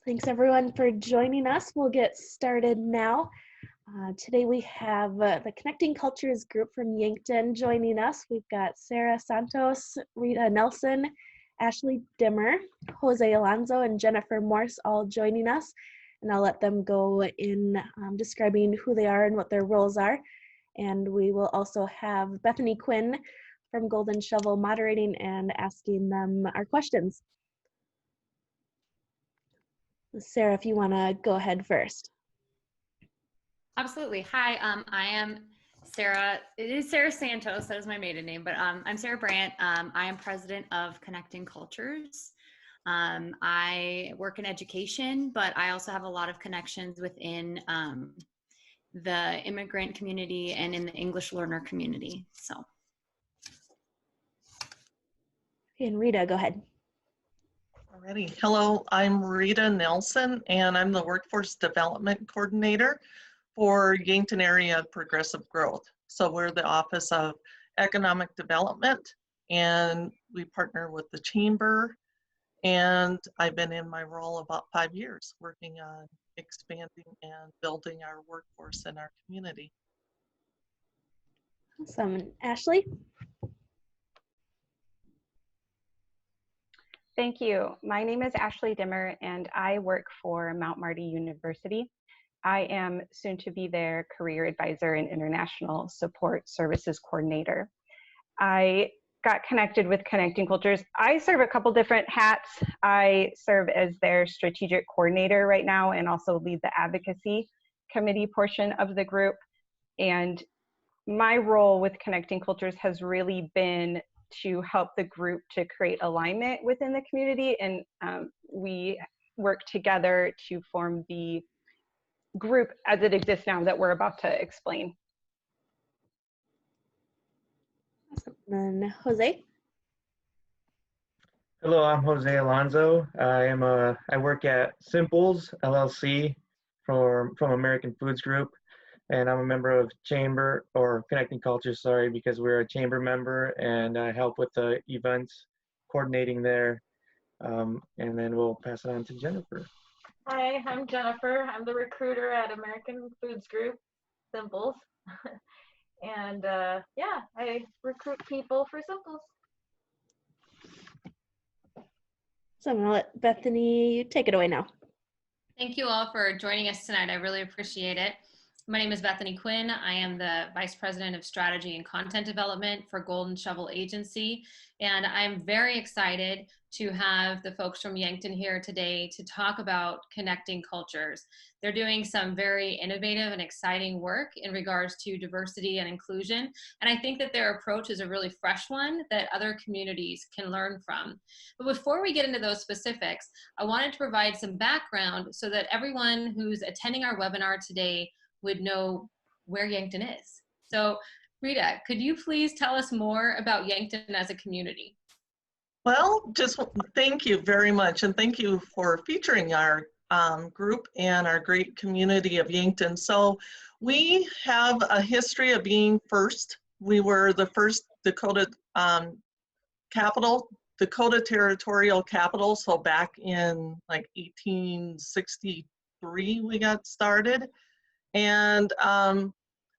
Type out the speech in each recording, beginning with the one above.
Thanks everyone for joining us. We'll get started now. Today we have the Connecting Cultures group from Yankton joining us. We've got Sarah Santos, Rita Nelson, Ashley Dimmer, Jose Alonso, and Jennifer Morse all joining us. And I'll let them go in describing who they are and what their roles are. And we will also have Bethany Quinn from Golden Shovel moderating and asking them our questions. Sarah, if you want to go ahead first. Absolutely. Hi, I am Sarah. It is Sarah Santos. That is my maiden name, but I'm Sarah Brandt. I am president of Connecting Cultures. I work in education, but I also have a lot of connections within the immigrant community and in the English learner community. So. And Rita, go ahead. Alrighty. Hello, I'm Rita Nelson, and I'm the Workforce Development Coordinator for Yankton Area Progressive Growth. So we're the Office of Economic Development, and we partner with the Chamber, and I've been in my role about 5 years, working on expanding and building our workforce in our community. Awesome. Ashley? Thank you. My name is Ashley Dimmer, and I work for Mount Marty University. I am soon to be their career advisor and international support services coordinator. I got connected with Connecting Cultures. I serve a couple different hats. I serve as their strategic coordinator right now and also lead the advocacy committee portion of the group. And my role with Connecting Cultures has really been to help the group to create alignment within the community, and we work together to form the group as it exists now that we're about to explain. Awesome. And then Jose? Hello, I'm Jose Alonso. I work at Simples LLC from American Foods Group, and I'm a member of Chamber, or Connecting Cultures, sorry, because we're a Chamber member, and I help with the events coordinating there. And then we'll pass it on to Jennifer. Hi, I'm Jennifer. I'm the recruiter at American Foods Group, Simples. And yeah, I recruit people for Simples. So I'm going to let Bethany take it away now. Thank you all for joining us tonight. I really appreciate it. My name is Bethany Quinn. I am the Vice President of Strategy and Content Development for Golden Shovel Agency, and I'm very excited to have the folks from Yankton here today to talk about connecting cultures. They're doing some very innovative and exciting work in regards to diversity and inclusion, and I think that their approach is a really fresh one that other communities can learn from. But before we get into those specifics, I wanted to provide some background so that everyone who's attending our webinar today would know where Yankton is. So Rita, could you please tell us more about Yankton as a community? Well, just thank you very much, and thank you for featuring our group and our great community of Yankton. So we have a history of being first. We were the first Dakota Dakota territorial capital. So back in like 1863, we got started. And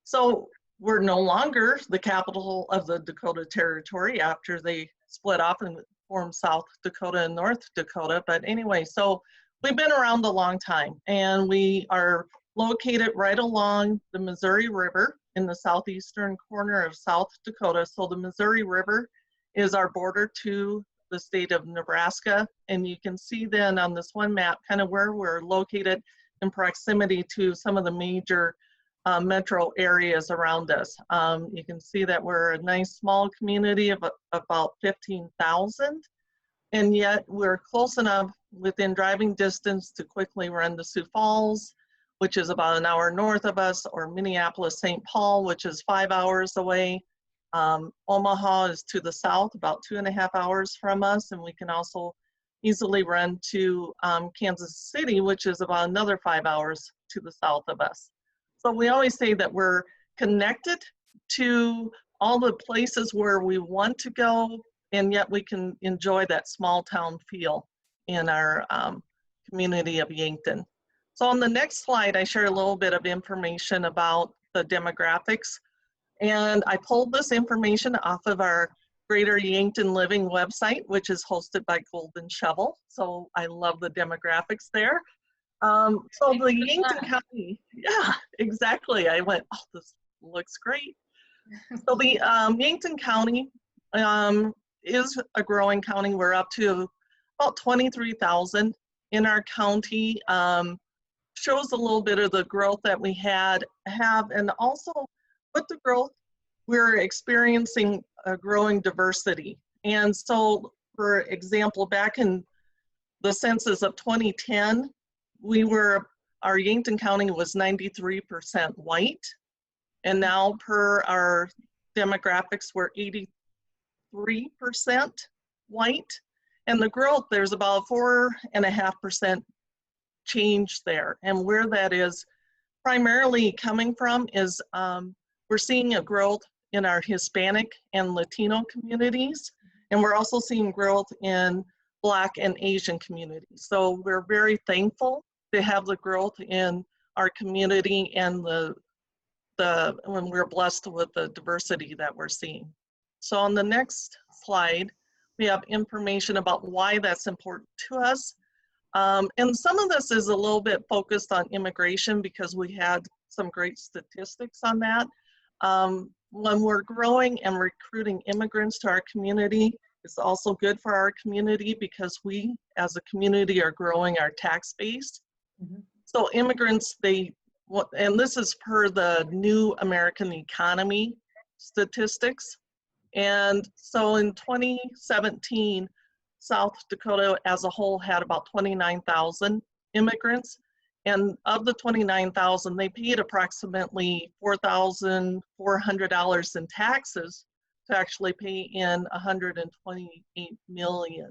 so we're no longer the capital of the Dakota Territory after they split off and formed South Dakota and North Dakota. But anyway, so we've been around a long time, and we are located right along the Missouri River in the southeastern corner of South Dakota. So the Missouri River is our border to the state of Nebraska. And you can see then on this one map kind of where we're located in proximity to some of the major metro areas around us. You can see that we're a nice small community of about 15,000, and yet we're close enough within driving distance to quickly run to Sioux Falls, which is about an hour north of us, or Minneapolis, St. Paul, which is 5 hours away. Omaha is to the south, about 2.5 hours from us, and we can also easily run to Kansas City, which is about another 5 hours to the south of us. So we always say that we're connected to all the places where we want to go, and yet we can enjoy that small town feel in our community of Yankton. So on the next slide, I share a little bit of information about the demographics. And I pulled this information off of our Greater Yankton Living website, which is hosted by Golden Shovel. So I love the demographics there. So the Yankton County, yeah, exactly. I went, oh, this looks great. So the Yankton County is a growing county. We're up to about 23,000 in our county. Shows a little bit of the growth that we have, and also with the growth, we're experiencing a growing diversity. And so, for example, back in the census of 2010, our Yankton County was 93% white, and now per our demographics, we're 83% white. And the growth, there's about 4.5% change there. And where that is primarily coming from is we're seeing a growth in our Hispanic and Latino communities, and we're also seeing growth in Black and Asian communities. So we're very thankful to have the growth in our community and when we're blessed with the diversity that we're seeing. So on the next slide, we have information about why that's important to us. And some of this is a little bit focused on immigration because we had some great statistics on that. When we're growing and recruiting immigrants to our community, it's also good for our community because we as a community are growing our tax base. Mm-hmm. So immigrants, and this is per the New American Economy statistics. And so in 2017, South Dakota as a whole had about 29,000 immigrants. And of the 29,000, they paid approximately $4,400 in taxes to actually pay in $128 million.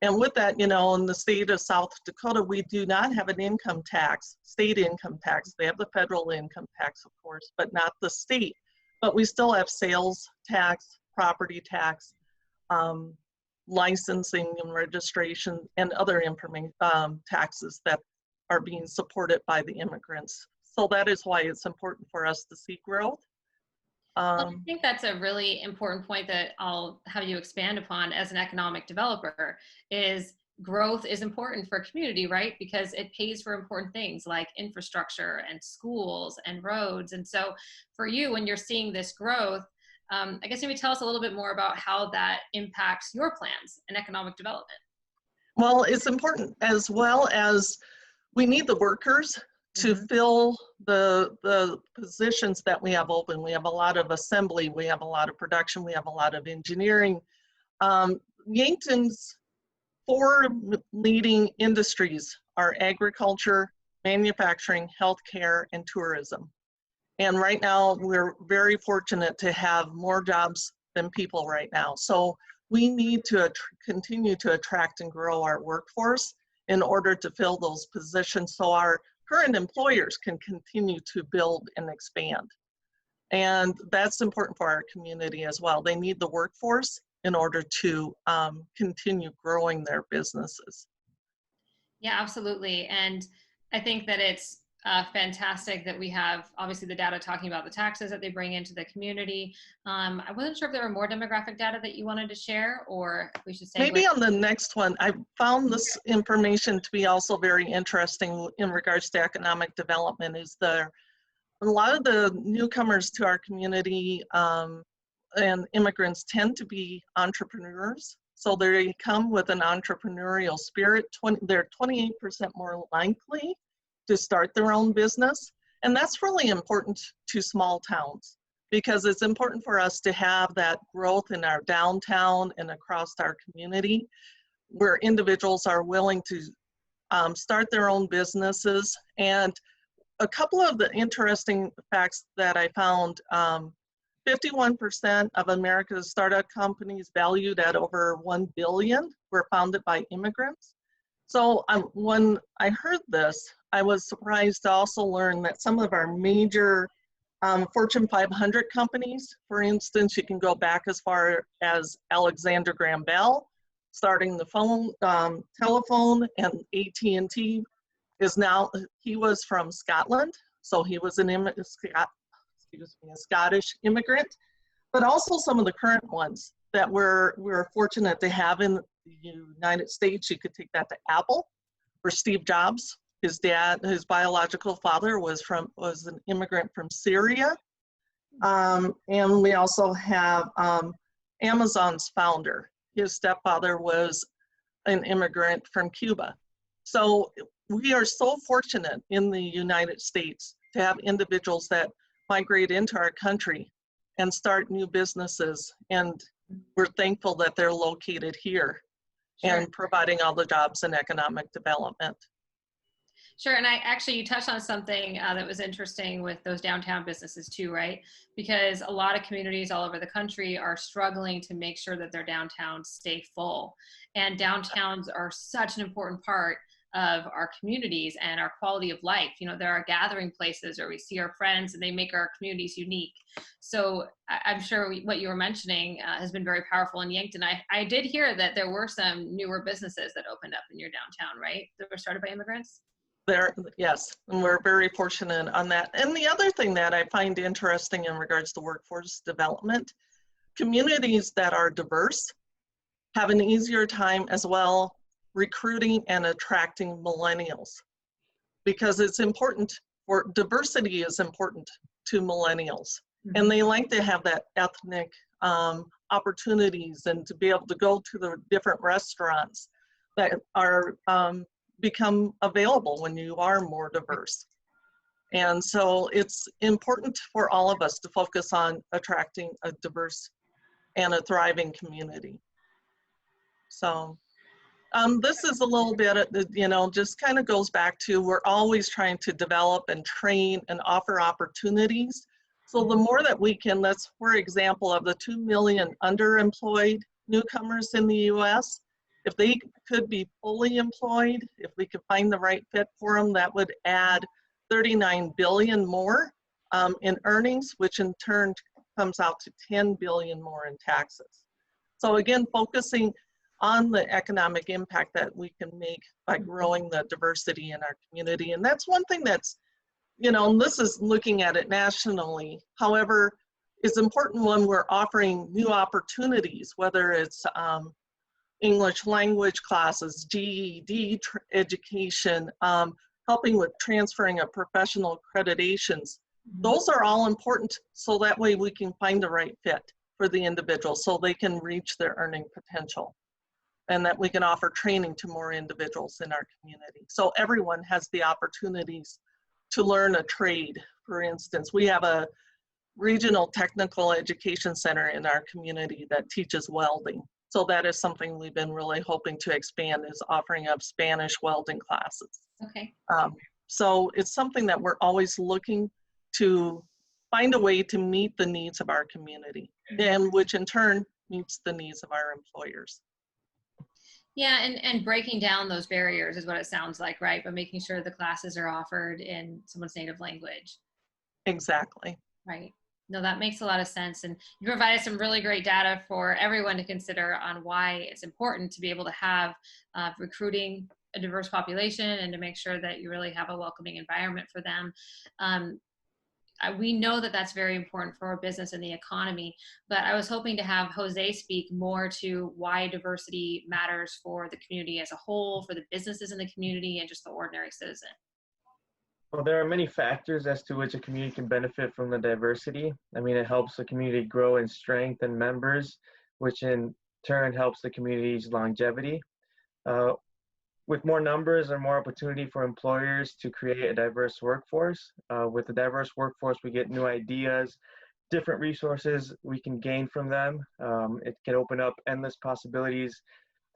And with that, in the state of South Dakota, we do not have an income tax, state income tax. They have the federal income tax, of course, but not the state. But we still have sales tax, property tax, licensing and registration, and other taxes that are being supported by the immigrants. So that is why it's important for us to see growth. Well, I think that's a really important point that I'll have you expand upon as an economic developer is growth is important for a community, right? Because it pays for important things like infrastructure and schools and roads. And so for you, when you're seeing this growth, I guess maybe tell us a little bit more about how that impacts your plans and economic development. Well, it's important as well as we need the workers to fill the positions that we have open. We have a lot of assembly, we have a lot of production, we have a lot of engineering. Yankton's 4 leading industries are agriculture, manufacturing, healthcare, and tourism. And right now, we're very fortunate to have more jobs than people right now. So we need to continue to attract and grow our workforce in order to fill those positions so our current employers can continue to build and expand. And that's important for our community as well. They need the workforce in order to continue growing their businesses. Yeah, absolutely. And I think that it's fantastic that we have obviously the data talking about the taxes that they bring into the community. I wasn't sure if there were more demographic data that you wanted to share, or if we should say maybe on the next one. I found this information to be also very interesting in regards to economic development. Is a lot of the newcomers to our community and immigrants tend to be entrepreneurs. So they come with an entrepreneurial spirit. They're 28% more likely to start their own business. And that's really important to small towns because it's important for us to have that growth in our downtown and across our community where individuals are willing to start their own businesses. And a couple of the interesting facts that I found, 51% of America's startup companies valued at over $1 billion were founded by immigrants. So when I heard this, I was surprised to also learn that some of our major Fortune 500 companies, for instance, you can go back as far as Alexander Graham Bell, starting the phone, telephone, and AT&T is now, he was from Scotland, so he was a Scottish immigrant, but also some of the current ones that we're fortunate to have in the United States. You could take that to Apple, or Steve Jobs. His dad, his biological father was an immigrant from Syria. And we also have Amazon's founder. His stepfather was an immigrant from Cuba. So we are so fortunate in the United States to have individuals that migrate into our country and start new businesses. And we're thankful that they're located here and providing all the jobs and economic development. Sure, and you touched on something that was interesting with those downtown businesses too, right? Because a lot of communities all over the country are struggling to make sure that their downtowns stay full. And downtowns are such an important part of our communities and our quality of life. You know, there are gathering places where we see our friends and they make our communities unique. So I'm sure what you were mentioning has been very powerful in Yankton. I did hear that there were some newer businesses that opened up in your downtown, right? That were started by immigrants? Yes, and we're very fortunate on that. And the other thing that I find interesting in regards to workforce development, communities that are diverse have an easier time as well recruiting and attracting millennials, because it's important for diversity is important to millennials. Mm-hmm. And they like to have that ethnic opportunities and to be able to go to the different restaurants that are become available when you are more diverse. And so it's important for all of us to focus on attracting a diverse and a thriving community. So this is a little bit, just kind of goes back to, we're always trying to develop and train and offer opportunities. So the more that we can, for example, of the 2 million underemployed newcomers in the US, if they could be fully employed, if we could find the right fit for them, that would add 39 billion more in earnings, which in turn comes out to 10 billion more in taxes. So again, focusing on the economic impact that we can make by growing the diversity in our community. And that's one thing that's, and this is looking at it nationally. However, it's important when we're offering new opportunities, whether it's English language classes, GED education, helping with transferring of professional accreditations. Those are all important, so that way we can find the right fit for the individual so they can reach their earning potential, and that we can offer training to more individuals in our community. So everyone has the opportunities to learn a trade. For instance, we have a regional technical education center in our community that teaches welding. So that is something we've been really hoping to expand, is offering up Spanish welding classes. Okay. So it's something that we're always looking to find a way to meet the needs of our community, and which in turn meets the needs of our employers. Yeah, and breaking down those barriers is what it sounds like, right? But making sure the classes are offered in someone's native language. Exactly. Right. No, that makes a lot of sense. And you provided some really great data for everyone to consider on why it's important to be able to have recruiting a diverse population and to make sure that you really have a welcoming environment for them. We know that that's very important for our business and the economy, but I was hoping to have Jose speak more to why diversity matters for the community as a whole, for the businesses in the community, and just the ordinary citizen. Well, there are many factors as to which a community can benefit from the diversity. I mean, it helps the community grow in strength and members, which in turn helps the community's longevity. With more numbers and more opportunity for employers to create a diverse workforce. With a diverse workforce, we get new ideas, different resources we can gain from them. It can open up endless possibilities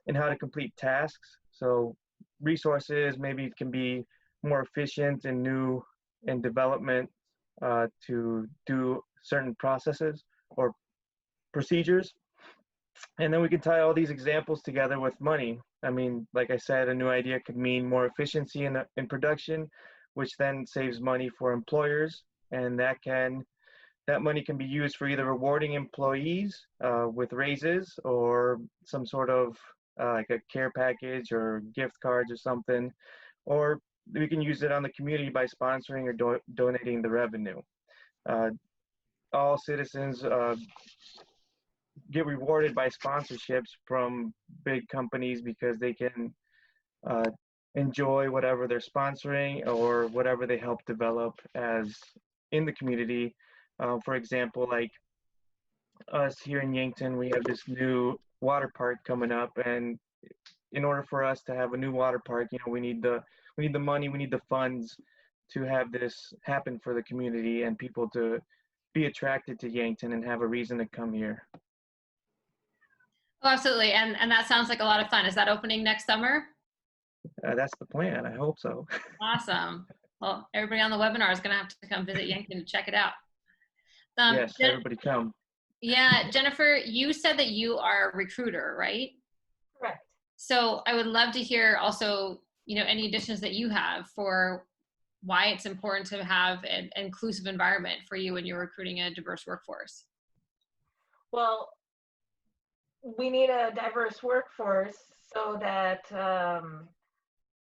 in how to complete tasks. So resources maybe can be more efficient and new in development to do certain processes or procedures. And then we can tie all these examples together with money. I mean, like I said, a new idea could mean more efficiency in production, which then saves money for employers, and that money can be used for either rewarding employees with raises or some sort of like a care package or gift cards or something, or we can use it on the community by sponsoring or donating the revenue. Uh, all citizens get rewarded by sponsorships from big companies because they can uh, enjoy whatever they're sponsoring or whatever they help develop as in the community. For example, like us here in Yankton, we have this new water park coming up, and in order for us to have a new water park, we need the money, we need the funds to have this happen for the community and people to be attracted to Yankton and have a reason to come here. Oh, absolutely. And that sounds like a lot of fun. Is that opening next summer? That's the plan. I hope so. Awesome. Well, everybody on the webinar is going to have to come visit Yankton to check it out. Yes, everybody come. Yeah, Jennifer, you said that you are a recruiter, right? Correct. So I would love to hear also, any additions that you have for why it's important to have an inclusive environment for you when you're recruiting a diverse workforce. Well, we need a diverse workforce so that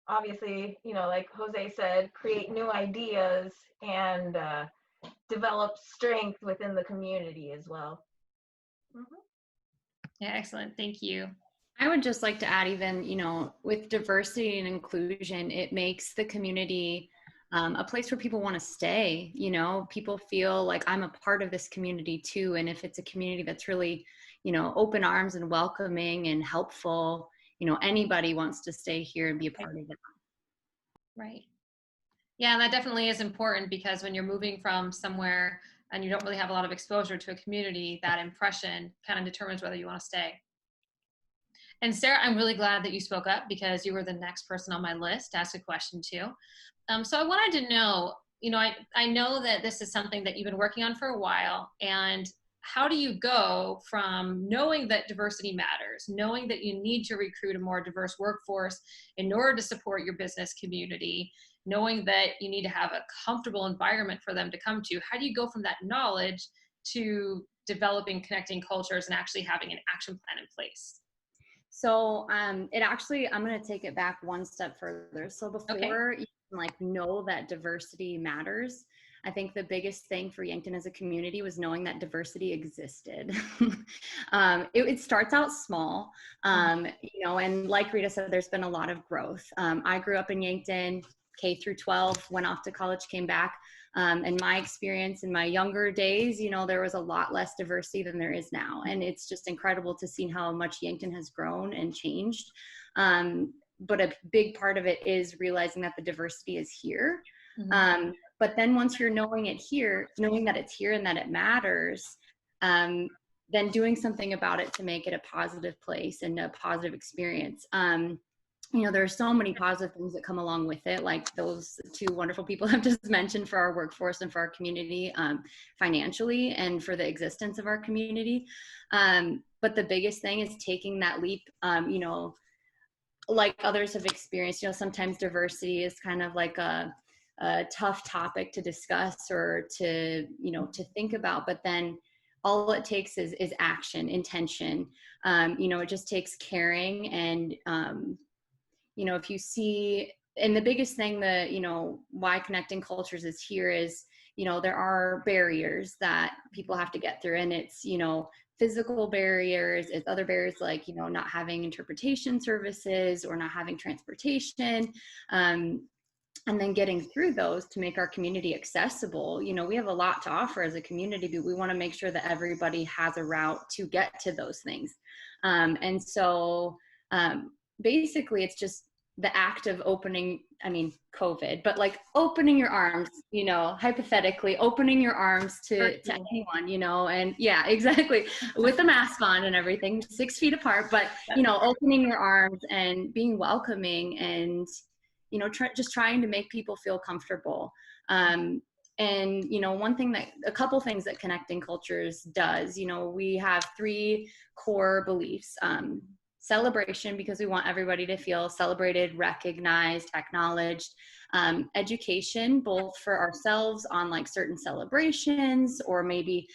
obviously, like Jose said, create new ideas and develop strength within the community as well. Mm-hmm. Yeah, excellent. Thank you. I would just like to add, even, with diversity and inclusion, it makes the community a place where people want to stay. People feel like I'm a part of this community too. And if it's a community that's really, open arms and welcoming and helpful, anybody wants to stay here and be a part of it. Right. Yeah, and that definitely is important because when you're moving from somewhere and you don't really have a lot of exposure to a community, that impression kind of determines whether you want to stay. And Sarah, I'm really glad that you spoke up because you were the next person on my list to ask a question to. So I wanted to know, I know that this is something that you've been working on for a while, and how do you go from knowing that diversity matters, knowing that you need to recruit a more diverse workforce in order to support your business community, knowing that you need to have a comfortable environment for them to come to? How do you go from that knowledge to developing connecting cultures and actually having an action plan in place? So I'm going to take it back one step further. So before you can know that diversity matters, I think the biggest thing for Yankton as a community was knowing that diversity existed. It starts out small, and like Rita said, there's been a lot of growth. I grew up in Yankton, K through 12, went off to college, came back. In my experience in my younger days, there was a lot less diversity than there is now. And it's just incredible to see how much Yankton has grown and changed. But a big part of it is realizing that the diversity is here. Mm-hmm. But then once you're knowing that it's here and that it matters, then doing something about it to make it a positive place and a positive experience. There are so many positive things that come along with it, like those two wonderful people I've just mentioned for our workforce and for our community, financially and for the existence of our community. But the biggest thing is taking that leap, like others have experienced. Sometimes diversity is kind of like a tough topic to discuss or to think about, but then all it takes is action, intention. It just takes caring and, if you see, and the biggest thing that, why connecting cultures is here is, there are barriers that people have to get through, and it's, physical barriers, it's other barriers like, not having interpretation services or not having transportation. And then getting through those to make our community accessible. We have a lot to offer as a community, but we want to make sure that everybody has a route to get to those things. And so basically it's just the act of opening, COVID, but opening your arms, hypothetically opening your arms to anyone, and yeah, exactly, with a mask on and everything, 6 feet apart, but, opening your arms and being welcoming and, just trying to make people feel comfortable. And, a couple things that Connecting Cultures does, we have 3 core beliefs. Celebration, because we want everybody to feel celebrated, recognized, acknowledged. Education, both for ourselves on certain celebrations or maybe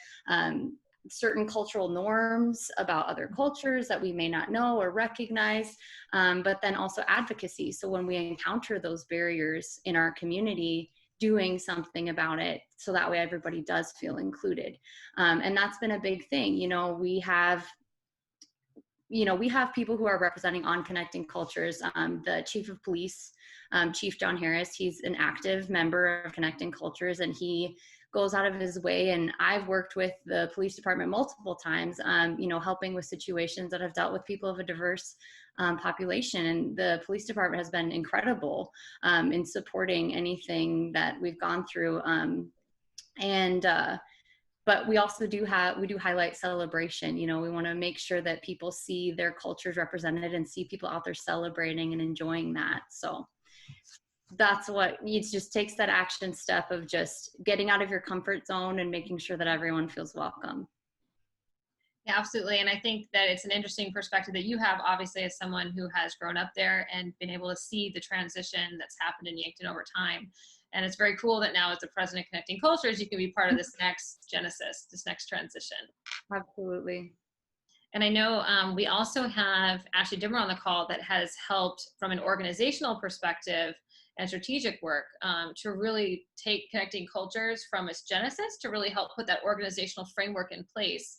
certain cultural norms about other cultures that we may not know or recognize, but then also advocacy. So when we encounter those barriers in our community, doing something about it so that way everybody does feel included. And that's been a big thing. We have people who are representing on Connecting Cultures. The chief of police, Chief John Harris, he's an active member of Connecting Cultures, and he goes out of his way. And I've worked with the police department multiple times, helping with situations that have dealt with people of a diverse population. And the police department has been incredible in supporting anything that we've gone through. But we also do highlight celebration. We want to make sure that people see their cultures represented and see people out there celebrating and enjoying that. So that's what it just takes, that action step of just getting out of your comfort zone and making sure that everyone feels welcome. Yeah, absolutely. And I think that it's an interesting perspective that you have, obviously, as someone who has grown up there and been able to see the transition that's happened in Yankton over time. And it's very cool that now, as the president of Connecting Cultures, you can be part of this next genesis, this next transition. Absolutely. And I know we also have Ashley Dimmer on the call that has helped from an organizational perspective and strategic work to really take Connecting Cultures from its genesis to really help put that organizational framework in place.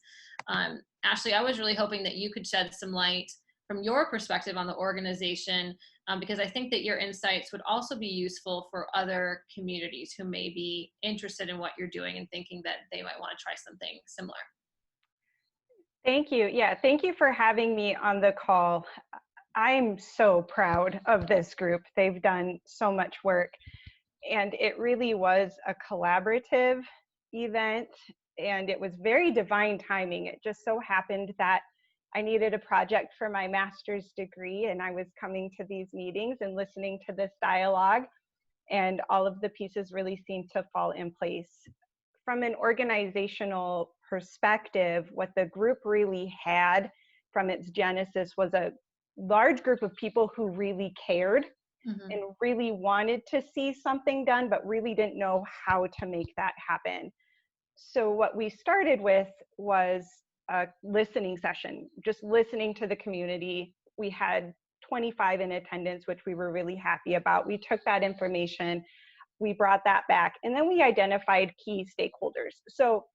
Ashley, I was really hoping that you could shed some light from your perspective on the organization, because I think that your insights would also be useful for other communities who may be interested in what you're doing and thinking that they might want to try something similar. Thank you. Yeah, thank you for having me on the call. I'm so proud of this group. They've done so much work, and it really was a collaborative event, and it was very divine timing. It just so happened that I needed a project for my master's degree, and I was coming to these meetings and listening to this dialogue, and all of the pieces really seemed to fall in place. From an organizational perspective, what the group really had from its genesis was a large group of people who really cared and really wanted to see something done, but really didn't know how to make that happen. So what we started with was a listening session, just listening to the community. We had 25 in attendance, which we were really happy about. We took that information, we brought that back, and then we identified key stakeholders. So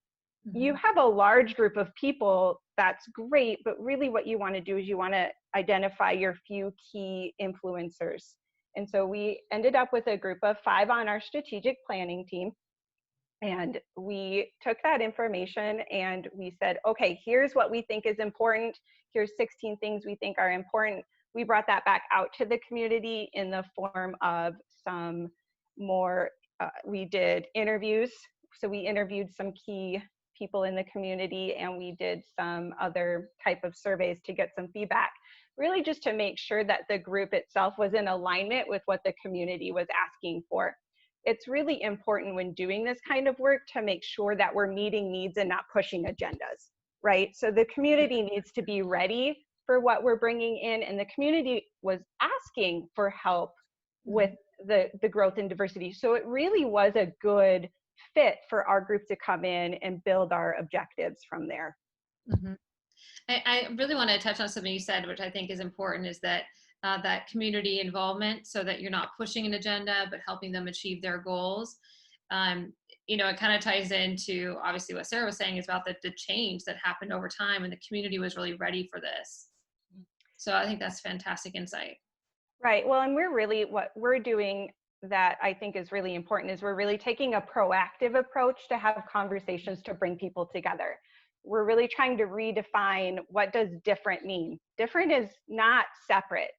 you have a large group of people, that's great, but really what you want to do is you want to identify your few key influencers. And so we ended up with a group of 5 on our strategic planning team. And we took that information and we said, okay, here's what we think is important. Here's 16 things we think are important. We brought that back out to the community in the form of some more, we did interviews. So we interviewed some key people in the community, and we did some other type of surveys to get some feedback, really just to make sure that the group itself was in alignment with what the community was asking for. It's really important when doing this kind of work to make sure that we're meeting needs and not pushing agendas, right? So the community needs to be ready for what we're bringing in, and the community was asking for help with the growth and diversity. So it really was a good fit for our group to come in and build our objectives from there. I really want to touch on something you said, which I think is important, is that that community involvement, so that you're not pushing an agenda, but helping them achieve their goals. It kind of ties into, obviously, what Sarah was saying is about the change that happened over time, and the community was really ready for this. So I think that's fantastic insight. Right. Well, and what we're doing that I think is really important is we're really taking a proactive approach to have conversations to bring people together. We're really trying to redefine, what does different mean? Different is not separate.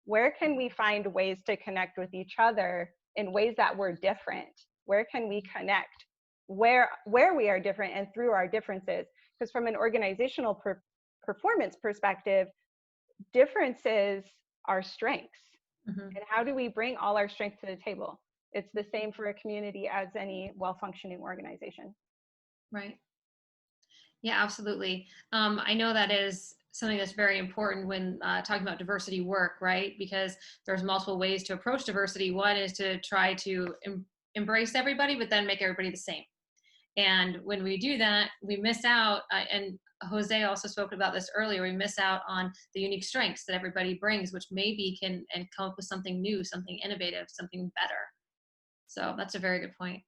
Where can we find ways to connect with each other in ways that we're different? Where can we connect where we are different and through our differences? Because from an organizational performance perspective, differences are strengths. And how do we bring all our strengths to the table? It's the same for a community as any well-functioning organization. Right. Yeah, absolutely. I know that is something that's very important when talking about diversity work, right? Because there's multiple ways to approach diversity. One is to try to embrace everybody, but then make everybody the same. And when we do that, we miss out, and Jose also spoke about this earlier, we miss out on the unique strengths that everybody brings, which maybe can and come up with something new, something innovative, something better. So that's a very good point.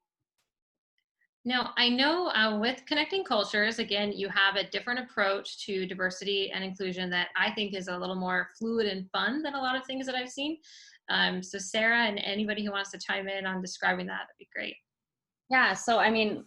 Now, I know with Connecting Cultures, again, you have a different approach to diversity and inclusion that I think is a little more fluid and fun than a lot of things that I've seen. So Sarah and anybody who wants to chime in on describing that, that'd be great. Yeah, so I mean,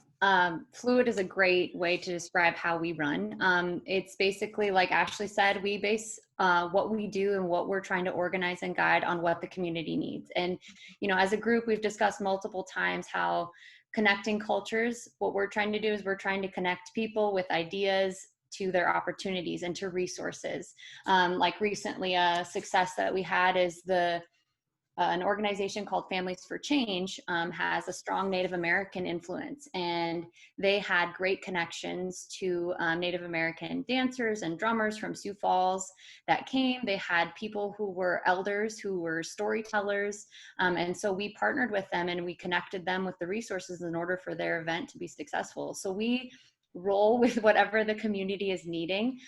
fluid is a great way to describe how we run. It's basically, like Ashley said, we base what we do and what we're trying to organize and guide on what the community needs. And, you know, as a group, we've discussed multiple times how Connecting Cultures, what we're trying to do is we're trying to connect people with ideas to their opportunities and to resources. Like recently, a success that we had is an organization called Families for Change has a strong Native American influence, and they had great connections to Native American dancers and drummers from Sioux Falls that came. They had people who were elders, who were storytellers, and so we partnered with them and we connected them with the resources in order for their event to be successful. So we roll with whatever the community is needing.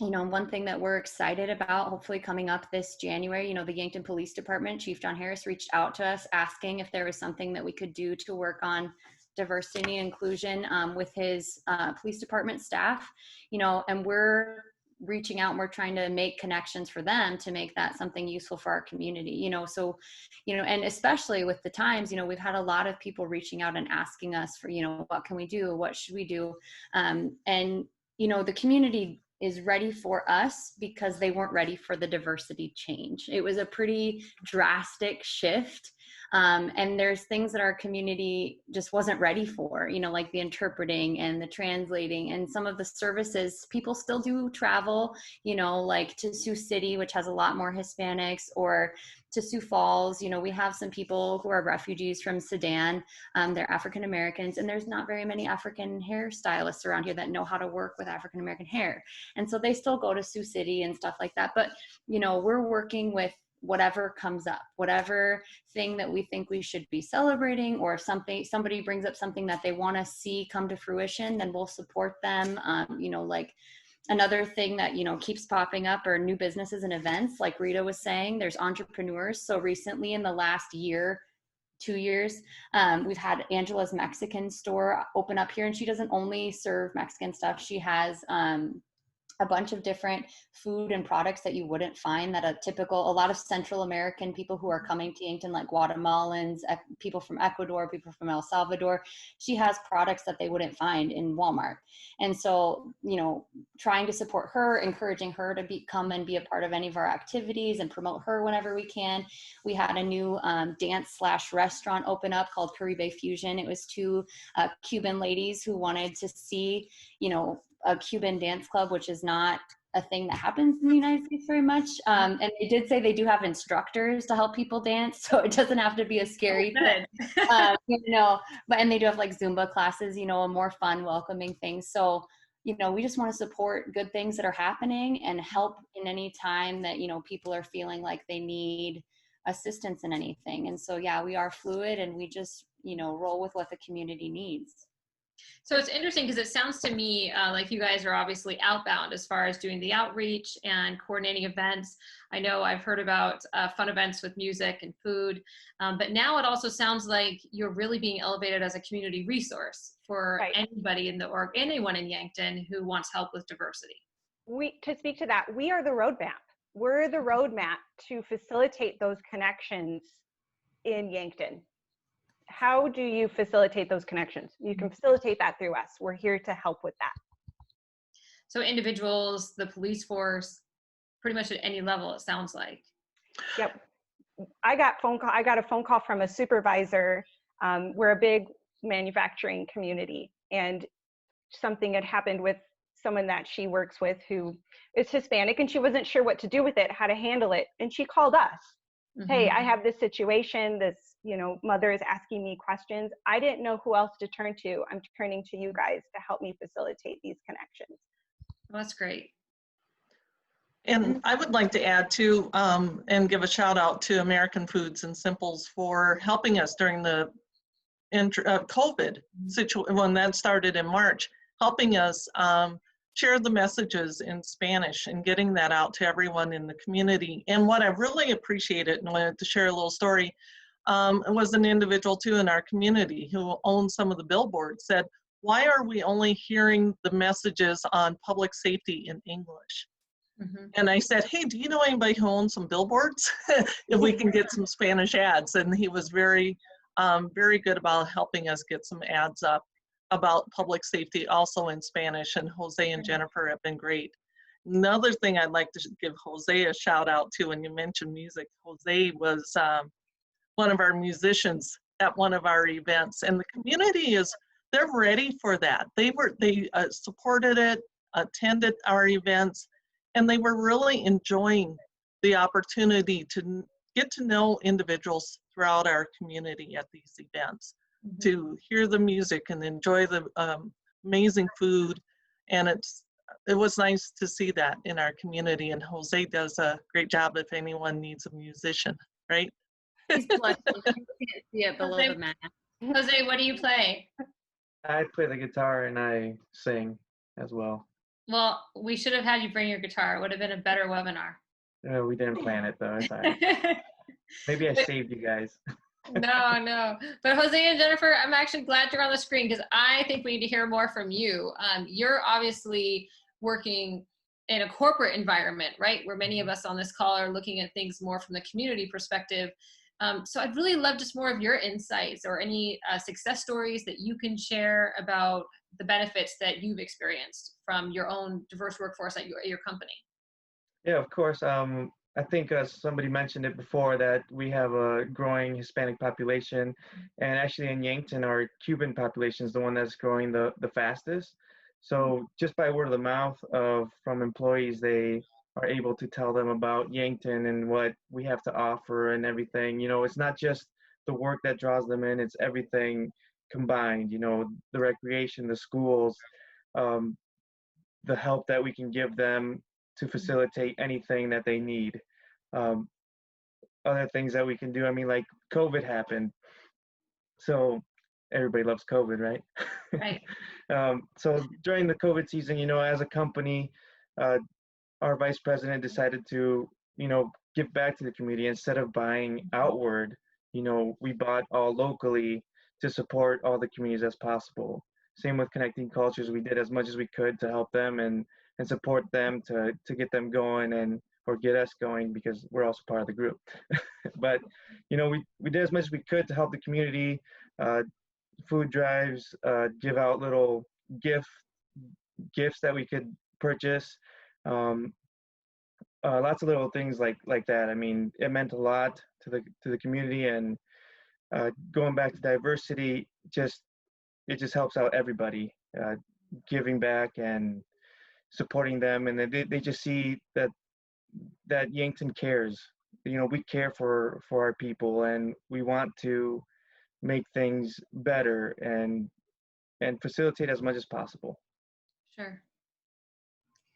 You know, one thing that we're excited about, hopefully coming up this January, you know, the Yankton Police Department, Chief John Harris reached out to us asking if there was something that we could do to work on diversity and inclusion with his police department staff, you know, and we're reaching out and we're trying to make connections for them to make that something useful for our community, you know. So, you know, and especially with the times, you know, we've had a lot of people reaching out and asking us for, you know, what can we do? What should we do? And, you know, the community is ready for us because they weren't ready for the diversity change. It was a pretty drastic shift. And there's things that our community just wasn't ready for, you know, like the interpreting and the translating and some of the services. People still do travel, you know, like to Sioux City, which has a lot more Hispanics, or to Sioux Falls. You know, we have some people who are refugees from Sudan. They're African Americans, and there's not very many African hairstylists around here that know how to work with African American hair. And so they still go to Sioux City and stuff like that. But, you know, we're working with whatever comes up, whatever thing that we think we should be celebrating, or if somebody brings up something that they want to see come to fruition, then we'll support them. You know, like another thing that, you know, keeps popping up are new businesses and events. Like Rita was saying, there's entrepreneurs. So recently in the last year, 2 years, we've had Angela's Mexican store open up here, and she doesn't only serve Mexican stuff. She has a bunch of different food and products that you wouldn't find that a lot of Central American people who are coming to Yankton, like Guatemalans, people from Ecuador, people from El Salvador, she has products that they wouldn't find in Walmart. And so, you know, trying to support her, encouraging her to come and be a part of any of our activities and promote her whenever we can. We had a new dance/restaurant open up called Caribe Fusion. It was two Cuban ladies who wanted to see, you know, a Cuban dance club, which is not a thing that happens in the United States very much. And they did say they do have instructors to help people dance, so it doesn't have to be a scary thing. You know, and they do have like Zumba classes, you know, a more fun, welcoming thing. So, you know, we just want to support good things that are happening and help in any time that, you know, people are feeling like they need assistance in anything. And so, yeah, we are fluid and we just, you know, roll with what the community needs. So it's interesting because it sounds to me like you guys are obviously outbound as far as doing the outreach and coordinating events. I know I've heard about fun events with music and food, but now it also sounds like you're really being elevated as a community resource for anybody in the org, anyone in Yankton who wants help with diversity. To speak to that, we are the roadmap. We're the roadmap to facilitate those connections in Yankton. How do you facilitate those connections? You can facilitate that through us. We're here to help with that. So individuals, the police force, pretty much at any level, it sounds like. Yep. I got a phone call from a supervisor. We're a big manufacturing community, and something had happened with someone that she works with who is Hispanic, and she wasn't sure what to do with it, how to handle it. And she called us. Mm-hmm. Hey, I have this situation, this, you know, mother is asking me questions. I didn't know who else to turn to. I'm turning to you guys to help me facilitate these connections. Well, that's great. And I would like to add too, and give a shout out to American Foods and Simples for helping us during the COVID situation, when that started in March, helping us share the messages in Spanish and getting that out to everyone in the community. And what I really appreciated, and I wanted to share a little story, was an individual too in our community who owns some of the billboards, said, why are we only hearing the messages on public safety in English? Mm-hmm. And I said, hey, do you know anybody who owns some billboards? If we can get some Spanish ads. And he was very, very good about helping us get some ads up about public safety also in Spanish, and Jose and Jennifer have been great. Another thing I'd like to give Jose a shout out to, when you mentioned music, Jose was one of our musicians at one of our events, and the community they're ready for that. They supported it, attended our events, and they were really enjoying the opportunity to get to know individuals throughout our community at these events, mm-hmm. to hear the music and enjoy the amazing food. And it was nice to see that in our community, and Jose does a great job if anyone needs a musician, right? He's blushing. You can't see it below the mask. Jose, what do you play? I play the guitar and I sing as well. Well, we should have had you bring your guitar. It would have been a better webinar. We didn't plan it though. It's all right. Maybe I saved you guys. No. But Jose and Jennifer, I'm actually glad you're on the screen, because I think we need to hear more from you. You're obviously working in a corporate environment, right? Where many of us on this call are looking at things more from the community perspective. So I'd really love just more of your insights or any success stories that you can share about the benefits that you've experienced from your own diverse workforce at your company. Yeah, of course. I think somebody mentioned it before that we have a growing Hispanic population, and actually in Yankton, our Cuban population is the one that's growing the fastest. So just by word of the mouth from employees, they are able to tell them about Yankton and what we have to offer and everything. You know, it's not just the work that draws them in, it's everything combined, you know, the recreation, the schools, the help that we can give them to facilitate anything that they need. Other things that we can do, I mean, like COVID happened. So everybody loves COVID, right? Right. So during the COVID season, you know, as a company, our vice president decided to, you know, give back to the community. Instead of buying outward, you know, we bought all locally to support all the communities as possible. Same with Connecting Cultures. We did as much as we could to help them and support them to get them going or get us going, because we're also part of the group. But, you know, we did as much as we could to help the community, food drives, give out little gifts that we could purchase. Lots of little things like that. I mean, it meant a lot to the community, and going back to diversity, it just helps out everybody, giving back and supporting them, and they just see that Yankton cares. You know, we care for our people, and we want to make things better and facilitate as much as possible. Sure.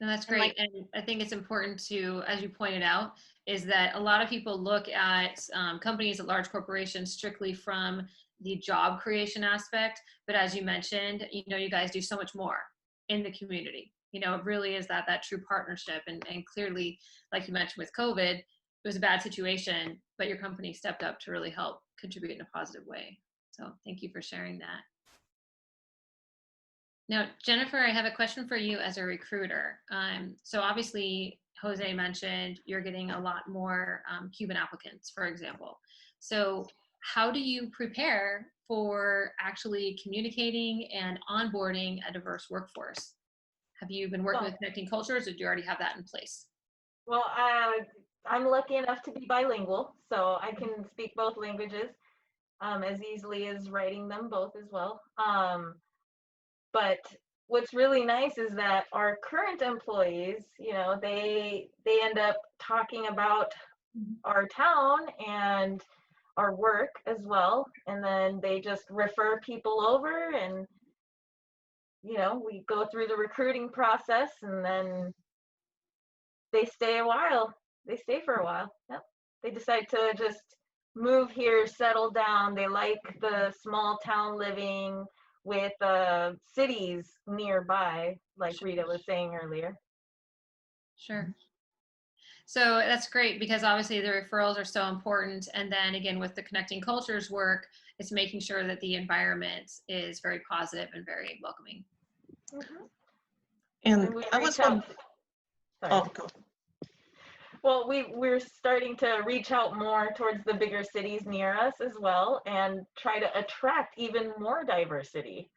No, that's great. And I think it's important to, as you pointed out, is that a lot of people look at companies at large corporations strictly from the job creation aspect. But as you mentioned, you know, you guys do so much more in the community. You know, it really is that true partnership. And clearly, like you mentioned with COVID, it was a bad situation, but your company stepped up to really help contribute in a positive way. So thank you for sharing that. Now, Jennifer, I have a question for you as a recruiter. So obviously, Jose mentioned you're getting a lot more Cuban applicants, for example. So how do you prepare for actually communicating and onboarding a diverse workforce? Have you been working with Connecting Cultures, or do you already have that in place? Well, I'm lucky enough to be bilingual, so I can speak both languages as easily as writing them both as well. But what's really nice is that our current employees, you know, they end up talking about our town and our work as well, and then they just refer people over, and you know, we go through the recruiting process, and then they stay a while. They stay for a while. Yep. They decide to just move here, settle down. They like the small town living with cities nearby, like Rita was saying earlier. Sure. So that's great because obviously the referrals are so important. And then again, with the Connecting Cultures work, it's making sure that the environment is very positive and very welcoming. Mm-hmm. And we I was reach out. wondering, Sorry. oh, go. Well, we're starting to reach out more towards the bigger cities near us as well, and try to attract even more diversity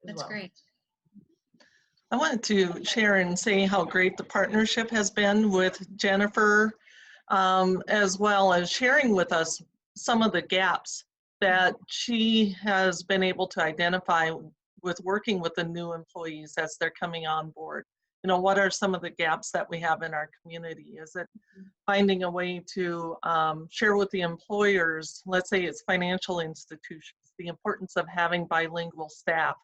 as That's well. great. I wanted to share and say how great the partnership has been with Jennifer, as well as sharing with us some of the gaps that she has been able to identify with working with the new employees as they're coming on board. You know, what are some of the gaps that we have in our community? Is it finding a way to share with the employers, let's say it's financial institutions, the importance of having bilingual staff,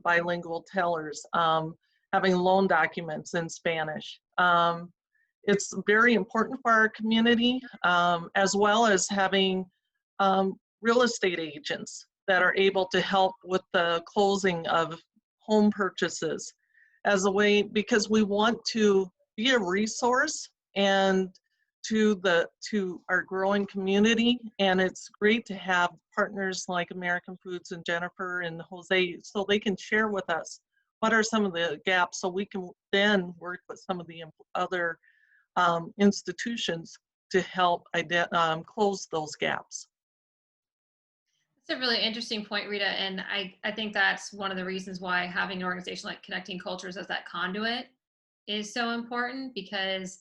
bilingual tellers, having loan documents in Spanish. It's very important for our community, as well as having real estate agents that are able to help with the closing of home purchases as a way, because we want to be a resource and to our growing community. And it's great to have partners like American Foods and Jennifer and Jose, so they can share with us what are some of the gaps, so we can then work with some of the other institutions to help close those gaps. That's a really interesting point, Rita. And I think that's one of the reasons why having an organization like Connecting Cultures as that conduit is so important, because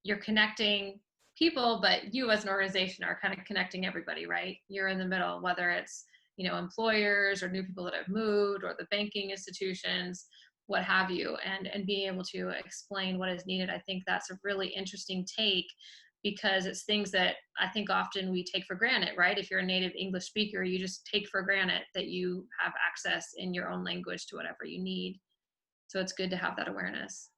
you're connecting people, but you as an organization are kind of connecting everybody, right? You're in the middle, whether it's, you know, employers or new people that have moved or the banking institutions, what have you, and being able to explain what is needed. I think that's a really interesting take, because it's things that I think often we take for granted, right? If you're a native English speaker, you just take for granted that you have access in your own language to whatever you need. So it's good to have that awareness.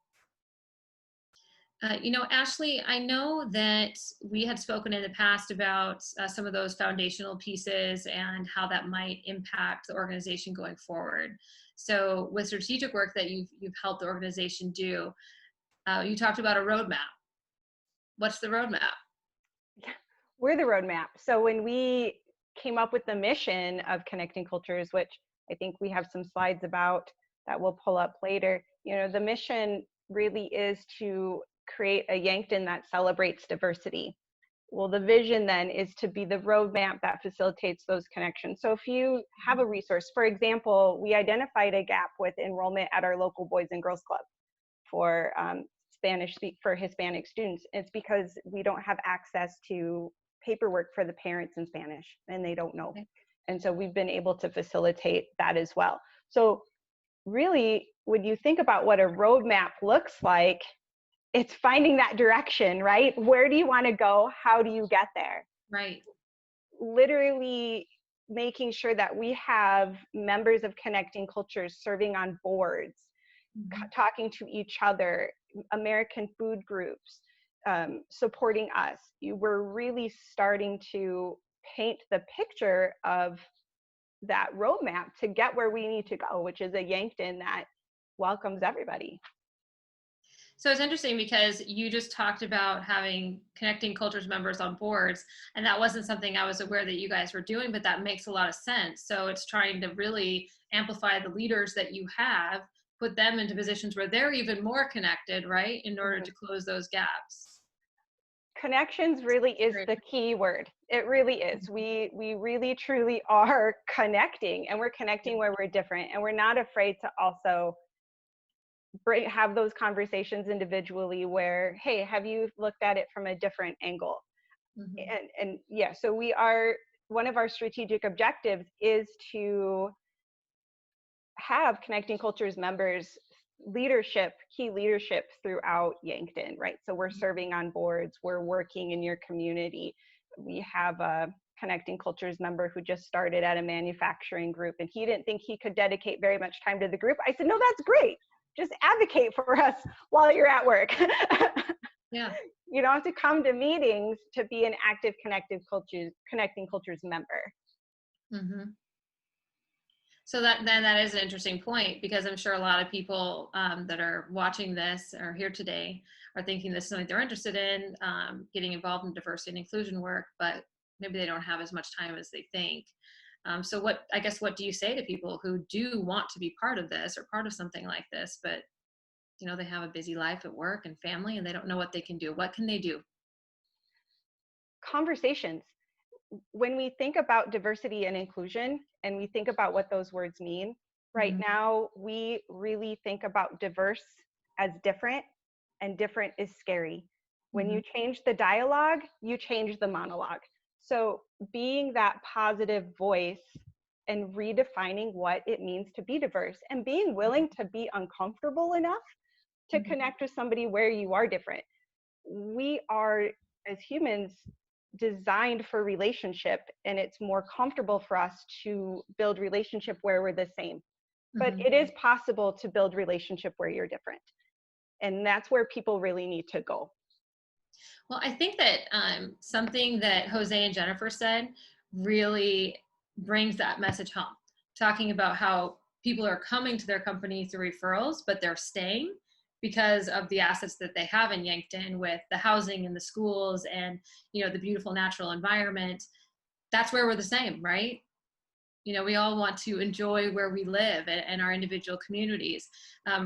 You know, Ashley, I know that we had spoken in the past about some of those foundational pieces and how that might impact the organization going forward. So with strategic work that you've helped the organization do, you talked about a roadmap. What's the roadmap? We're the roadmap. So when we came up with the mission of Connecting Cultures, which I think we have some slides about that we'll pull up later, you know, the mission really is to create a Yankton that celebrates diversity. Well, the vision then is to be the roadmap that facilitates those connections. So if you have a resource, for example, we identified a gap with enrollment at our local Boys and Girls Club for for Hispanic students. It's because we don't have access to paperwork for the parents in Spanish, and they don't know. Okay. And so we've been able to facilitate that as well. So really, when you think about what a roadmap looks like, it's finding that direction, right? Where do you want to go? How do you get there? Right. Literally making sure that we have members of Connecting Cultures serving on boards, talking to each other, American food groups, supporting us. We're really starting to paint the picture of that roadmap to get where we need to go, which is a Yankton that welcomes everybody. So it's interesting because you just talked about having Connecting Cultures members on boards, and that wasn't something I was aware that you guys were doing, but that makes a lot of sense. So it's trying to really amplify the leaders that you have, put them into positions where they're even more connected, right, in order to close those gaps. Connections really is the key word. It really is. We really truly are connecting, and we're connecting where we're different, and we're not afraid to also have those conversations individually where, hey, have you looked at it from a different angle? And yeah, so one of our strategic objectives is to have Connecting Cultures members key leadership throughout Yankton, right? So we're serving on boards, we're working in your community. We have a Connecting Cultures member who just started at a manufacturing group, and he didn't think he could dedicate very much time to the group. I said, no, that's great. Just advocate for us while you're at work. Yeah. You don't have to come to meetings to be an active connecting cultures member. Mm-hmm. So that is an interesting point, because I'm sure a lot of people that are watching this or here today are thinking this is something they're interested in, getting involved in diversity and inclusion work, but maybe they don't have as much time as they think. So what do you say to people who do want to be part of this or part of something like this, but they have a busy life at work and family and they don't know what they can do? What can they do? Conversations. When we think about diversity and inclusion and we think about what those words mean, right now we really think about diverse as different, and different is scary. When you change the dialogue, you change the monologue. So being that positive voice and redefining what it means to be diverse, and being willing to be uncomfortable enough to connect with somebody where you are different. We are, as humans, designed for relationship, and it's more comfortable for us to build relationship where we're the same. But it is possible to build relationship where you're different. And that's where people really need to go. Well, I think that something that Jose and Jennifer said really brings that message home, talking about how people are coming to their company through referrals, but they're staying because of the assets that they have in Yankton, with the housing and the schools and the beautiful natural environment. That's where we're the same, right? We all want to enjoy where we live and our individual communities.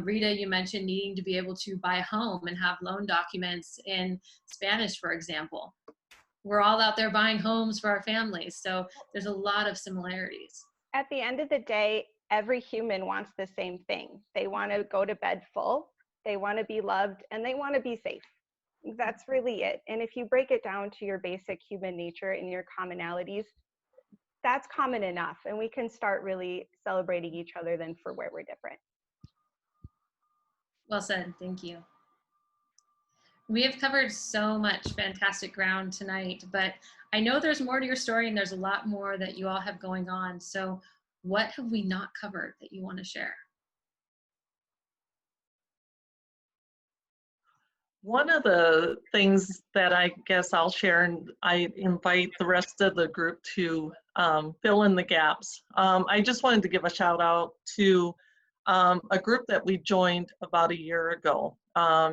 Rita, you mentioned needing to be able to buy a home and have loan documents in Spanish, for example. We're all out there buying homes for our families. So there's a lot of similarities. At the end of the day, every human wants the same thing. They want to go to bed full, they want to be loved, and they want to be safe. That's really it. And if you break it down to your basic human nature and your commonalities, that's common enough, and we can start really celebrating each other then for where we're different. Well said. Thank you. We have covered so much fantastic ground tonight, but I know there's more to your story and there's a lot more that you all have going on. So what have we not covered that you want to share? One of the things that I guess I'll share, and I invite the rest of the group to fill in the gaps. I just wanted to give a shout out to a group that we joined about a year ago.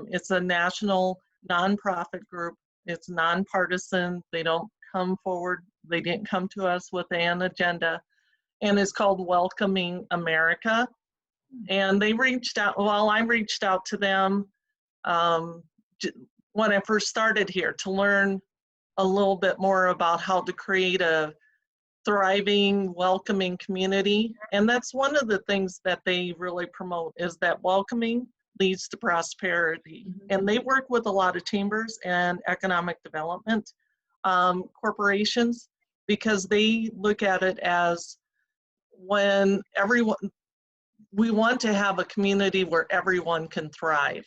It's a national nonprofit group. It's nonpartisan. They don't come forward. They didn't come to us with an agenda. And it's called Welcoming America. And they reached out, well, I reached out to them when I first started here to learn a little bit more about how to create a thriving, welcoming community. And that's one of the things that they really promote, is that welcoming leads to prosperity. And they work with a lot of chambers and economic development corporations, because they look at it as when we want to have a community where everyone can thrive.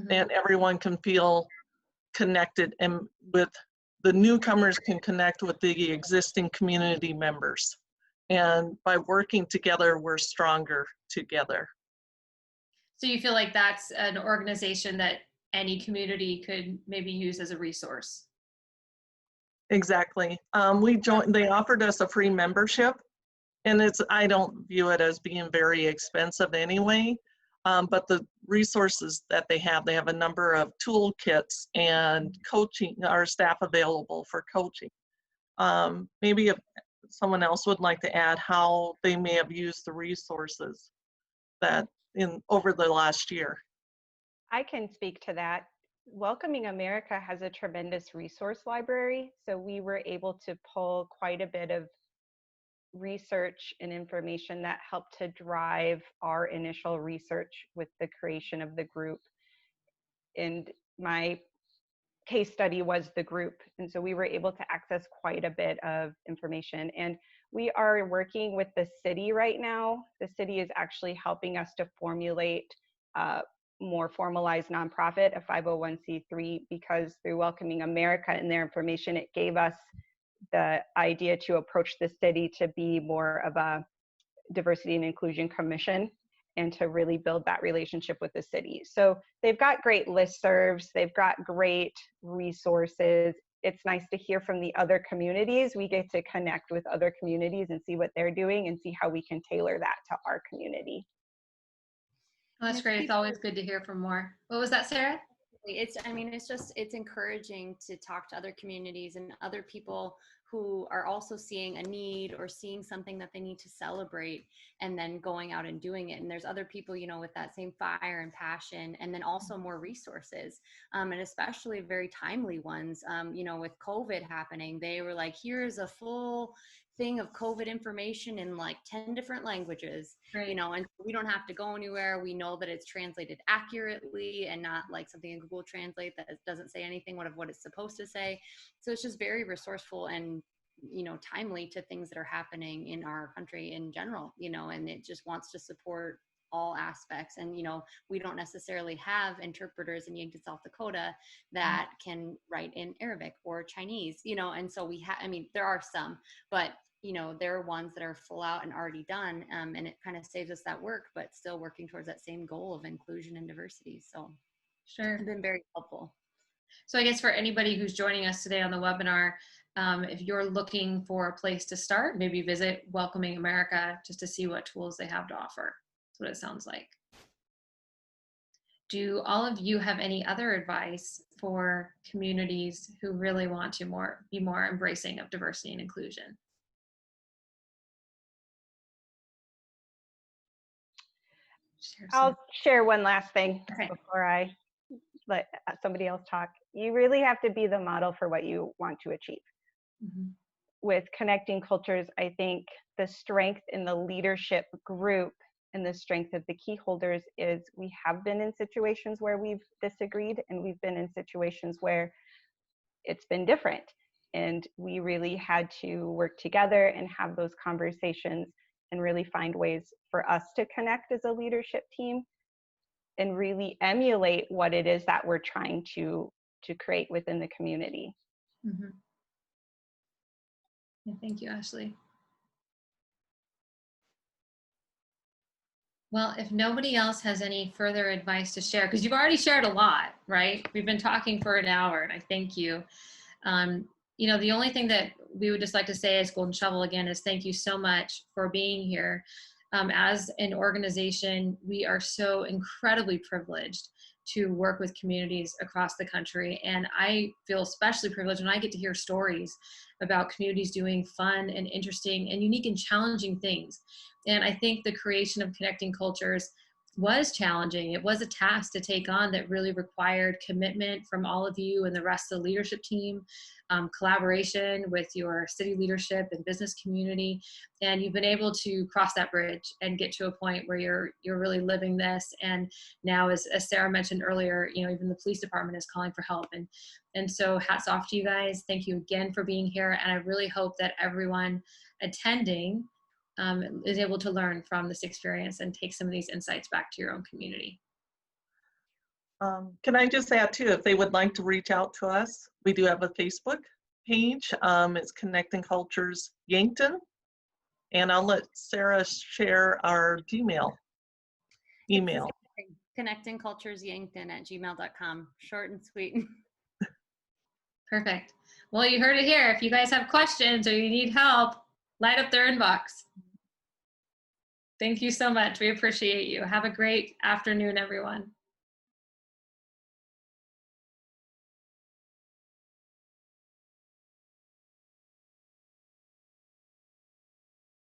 And everyone can feel connected, and with the newcomers can connect with the existing community members. And by working together, we're stronger together. So you feel like that's an organization that any community could maybe use as a resource? Exactly. They offered us a free membership, and I don't view it as being very expensive anyway. But the resources that they have a number of toolkits and coaching, our staff available for coaching. Maybe if someone else would like to add how they may have used the resources that over the last year. I can speak to that. Welcoming America has a tremendous resource library. So we were able to pull quite a bit of research and information that helped to drive our initial research with the creation of the group. And my case study was the group. And so we were able to access quite a bit of information. And we are working with the city right now. The city is actually helping us to formulate more formalized nonprofit, a 501c3, because through Welcoming America and their information, it gave us the idea to approach the city to be more of a diversity and inclusion commission. and to really build that relationship with the city. So they've got great listservs, they've got great resources. It's nice to hear from the other communities. We get to connect with other communities and see what they're doing and see how we can tailor that to our community. Oh, that's great. It's always good to hear from more. What was that, Sarah? It's encouraging to talk to other communities and other people who are also seeing a need or seeing something that they need to celebrate, and then going out and doing it. And there's other people, with that same fire and passion, and then also more resources, and especially very timely ones. With COVID happening, they were like, here's a full thing of COVID information in like 10 different languages, Right. And we don't have to go anywhere. We know that it's translated accurately and not like something in Google Translate that doesn't say anything of what it's supposed to say. So it's just very resourceful and, timely to things that are happening in our country in general, and it just wants to support all aspects. And, we don't necessarily have interpreters in Yankton, South Dakota that can write in Arabic or Chinese, and so there are some, but there are ones that are full out and already done. And it kind of saves us that work, but still working towards that same goal of inclusion and diversity. So sure, it's been very helpful. So I guess for anybody who's joining us today on the webinar, if you're looking for a place to start, maybe visit Welcoming America just to see what tools they have to offer. That's what it sounds like. Do all of you have any other advice for communities who really want to be more embracing of diversity and inclusion? I'll share one last thing Okay. before I let somebody else talk. You really have to be the model for what you want to achieve. Mm-hmm. With Connecting Cultures, I think the strength in the leadership group and the strength of the key holders is we have been in situations where we've disagreed, and we've been in situations where it's been different. And we really had to work together and have those conversations and really find ways for us to connect as a leadership team and really emulate what it is that we're trying to create within the community. Mm-hmm. Yeah, thank you, Ashley. Well, if nobody else has any further advice to share, because you've already shared a lot, right? We've been talking for an hour, and I thank you. The only thing that we would just like to say as Golden Shovel again is thank you so much for being here. As an organization, we are so incredibly privileged to work with communities across the country. And I feel especially privileged when I get to hear stories about communities doing fun and interesting and unique and challenging things. And I think the creation of Connecting Cultures was challenging. It was a task to take on that really required commitment from all of you and the rest of the leadership team, collaboration with your city leadership and business community. And you've been able to cross that bridge and get to a point where you're really living this. And now, as Sarah mentioned earlier, even the police department is calling for help. And so hats off to you guys. Thank you again for being here. And I really hope that everyone attending is able to learn from this experience and take some of these insights back to your own community. Can I just add too, if they would like to reach out to us, we do have a Facebook page. It's Connecting Cultures Yankton. And I'll let Sarah share our email. connectingculturesyankton@gmail.com. Short and sweet. Perfect. Well, you heard it here. If you guys have questions or you need help, light up their inbox. Thank you so much. We appreciate you. Have a great afternoon, everyone.